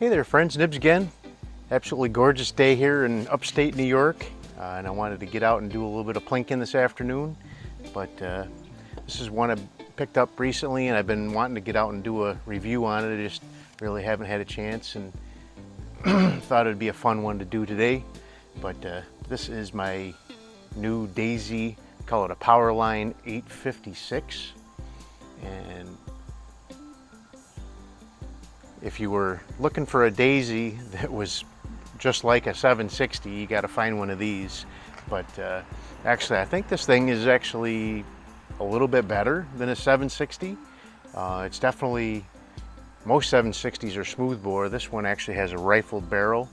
Hey there friends, Nibs again. Absolutely gorgeous day here in upstate New York. And I wanted to get out and do a little bit of plinking this afternoon. But this is one I picked up recently and I've been wanting to get out and do a review on it. I just really haven't had a chance and thought it'd be a fun one to do today. But this is my new Daisy, call it a Powerline 856. And if you were looking for a Daisy that was just like a 760, you got to find one of these. But actually, I think this thing is actually a little bit better than a 760. It's definitely, most 760s are smoothbore. This one actually has a rifled barrel.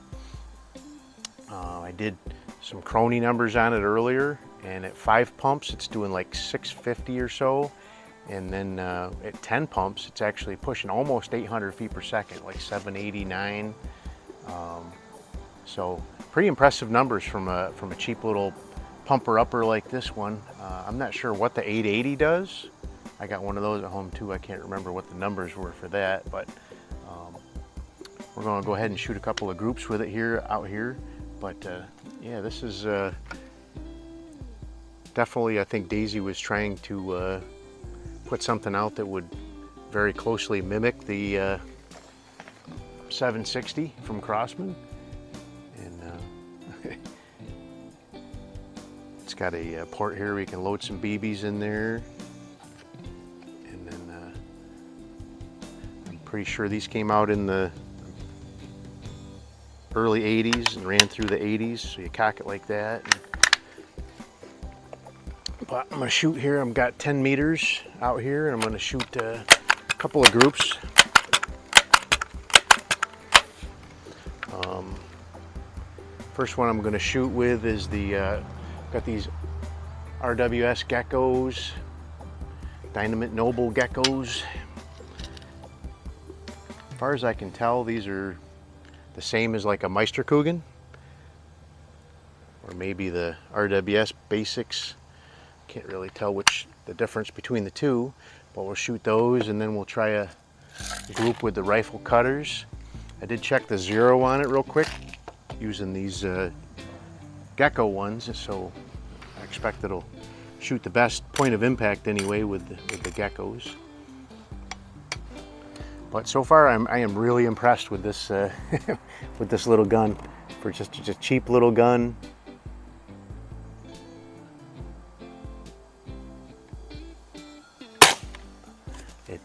I did some chrony numbers on it earlier, and at 5 pumps, it's doing like 650 or so. And then at 10 pumps, it's actually pushing almost 800 feet per second, like 789. So pretty impressive numbers from a cheap little pumper upper like this one. I'm not sure what the 880 does. I got one of those at home too. I can't remember what the numbers were for that, but we're going to go ahead and shoot a couple of groups with it out here. But yeah, this is definitely, I think Daisy was trying to put something out that would very closely mimic the 760 from Crosman. And it's got a port here where you can load some BBs in there. And then I'm pretty sure these came out in the early 80s and ran through the 80s, so you cock it like that. But I'm going to shoot here. I've got 10 meters out here, and I'm going to shoot a couple of groups. First one I'm going to shoot with is got these RWS geckos, Dynamite Noble geckos. As far as I can tell, these are the same as like a Meisterkugel, or maybe the RWS Basics. Can't really tell the difference between the two, but we'll shoot those and then we'll try a group with the rifle cutters. I did check the zero on it real quick using these gecko ones, so I expect it'll shoot the best point of impact anyway with the geckos. But so far I am really impressed with this with this little gun. For just a cheap little gun.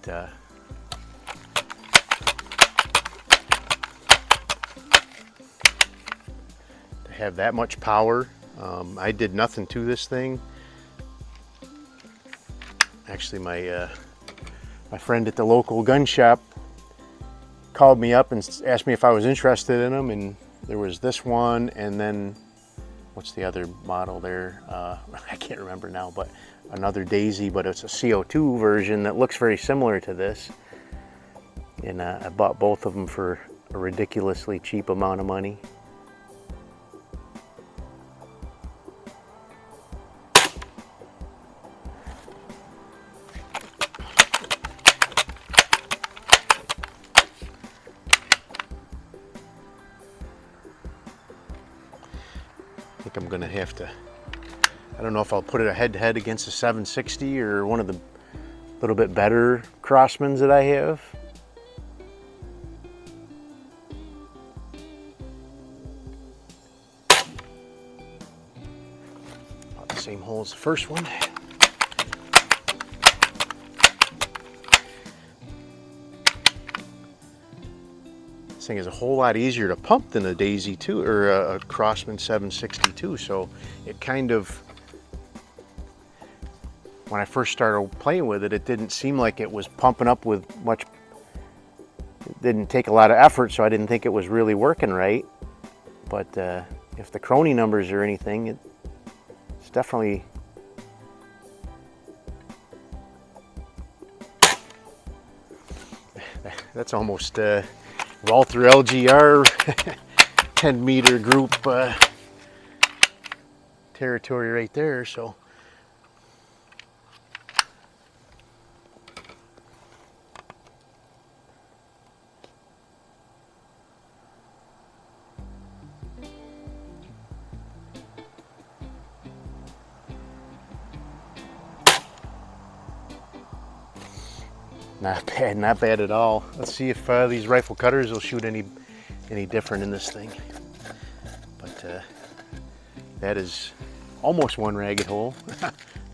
To have that much power. I did nothing to this thing. Actually, my friend at the local gun shop called me up and asked me if I was interested in them, and there was this one, and then what's the other model there? I can't remember now, but another Daisy, but it's a CO2 version that looks very similar to this. And I bought both of them for a ridiculously cheap amount of money. I think I'm gonna have to, I don't know if I'll put it head-to-head against a 760 or one of the little bit better Crosmans that I have. About the same hole as the first one. This thing is a whole lot easier to pump than a Daisy 2 or a Crosman 762, so it kind of, when I first started playing with it, it didn't seem like it was pumping up with much, it didn't take a lot of effort, so I didn't think it was really working right. But if the chrony numbers or anything, it's definitely, that's almost Walther LGR 10 meter group territory right there. So Not bad, not bad at all. Let's see if these rifle cutters will shoot any different in this thing. But that is almost one ragged hole.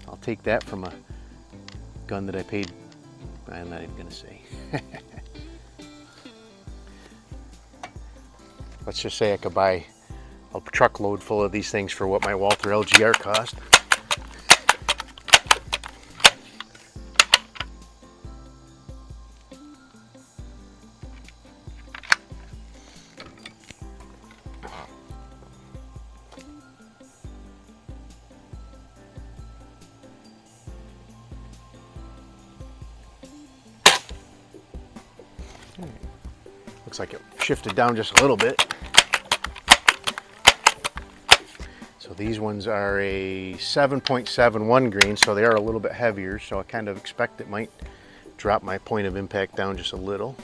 I'll take that from a gun that I paid, I'm not even gonna say. Let's just say I could buy a truckload full of these things for what my Walther LGR cost. Looks like it shifted down just a little bit. So these ones are a 7.71 grain, so they are a little bit heavier, so I kind of expect it might drop my point of impact down just a little.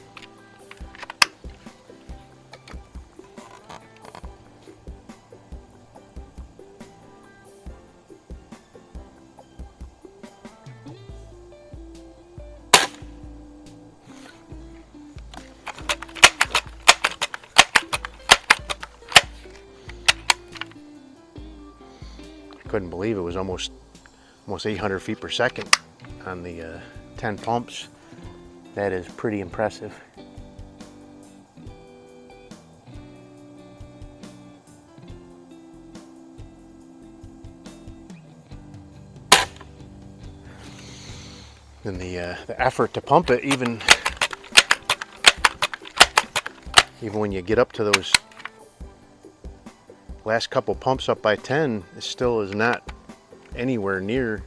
Couldn't believe it was almost 800 feet per second on the 10 pumps. That is pretty impressive. And the effort to pump it, even when you get up to those last couple pumps up by 10, it still is not anywhere near.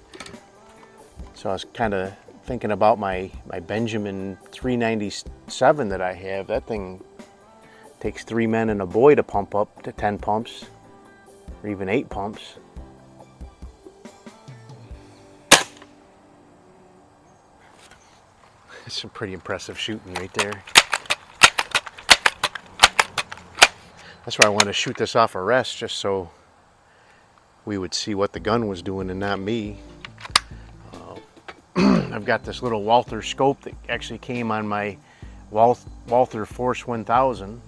So I was kind of thinking about my Benjamin 397 that I have. That thing takes 3 men and a boy to pump up to 10 pumps, or even 8 pumps. That's some pretty impressive shooting right there. That's why I want to shoot this off a rest, just so we would see what the gun was doing and not me. I've got this little Walther scope that actually came on my Walther Force 1000,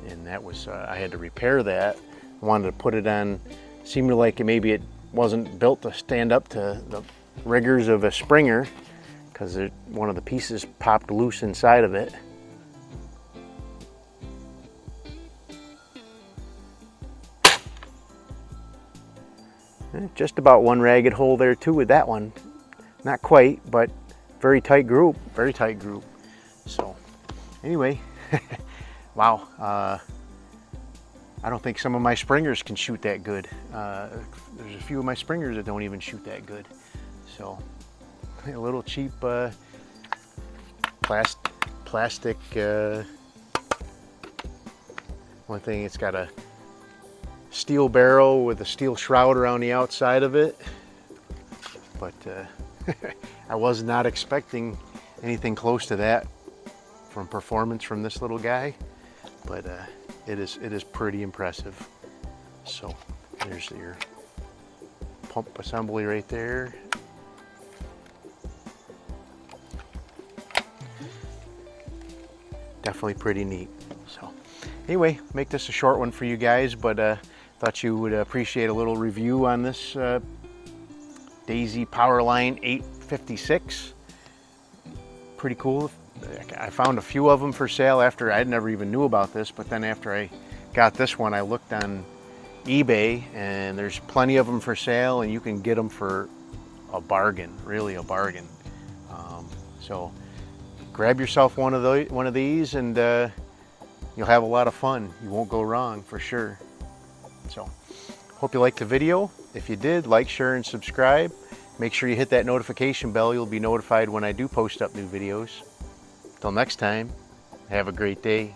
and that was I had to repair that. I wanted to put it on, seemed like maybe it wasn't built to stand up to the rigors of a Springer, because one of the pieces popped loose inside of it. Just about one ragged hole there too with that one. Not quite, but very tight group, very tight group. So anyway, wow. I don't think some of my Springers can shoot that good. There's a few of my Springers that don't even shoot that good. So a little cheap plastic. One thing, it's got a steel barrel with a steel shroud around the outside of it, but I was not expecting anything close to that from performance from this little guy, but it is pretty impressive. So there's your pump assembly right there. Definitely pretty neat. So anyway, make this a short one for you guys, but thought you would appreciate a little review on this Daisy Powerline 856. Pretty cool. I found a few of them for sale after I never even knew about this, but then after I got this one, I looked on eBay, and there's plenty of them for sale, and you can get them for a bargain, really a bargain. So grab yourself one of these, and you'll have a lot of fun. You won't go wrong for sure. So hope you liked the video. If you did, like, share, and subscribe. Make sure you hit that notification bell. You'll be notified when I do post up new videos. Till next time, have a great day.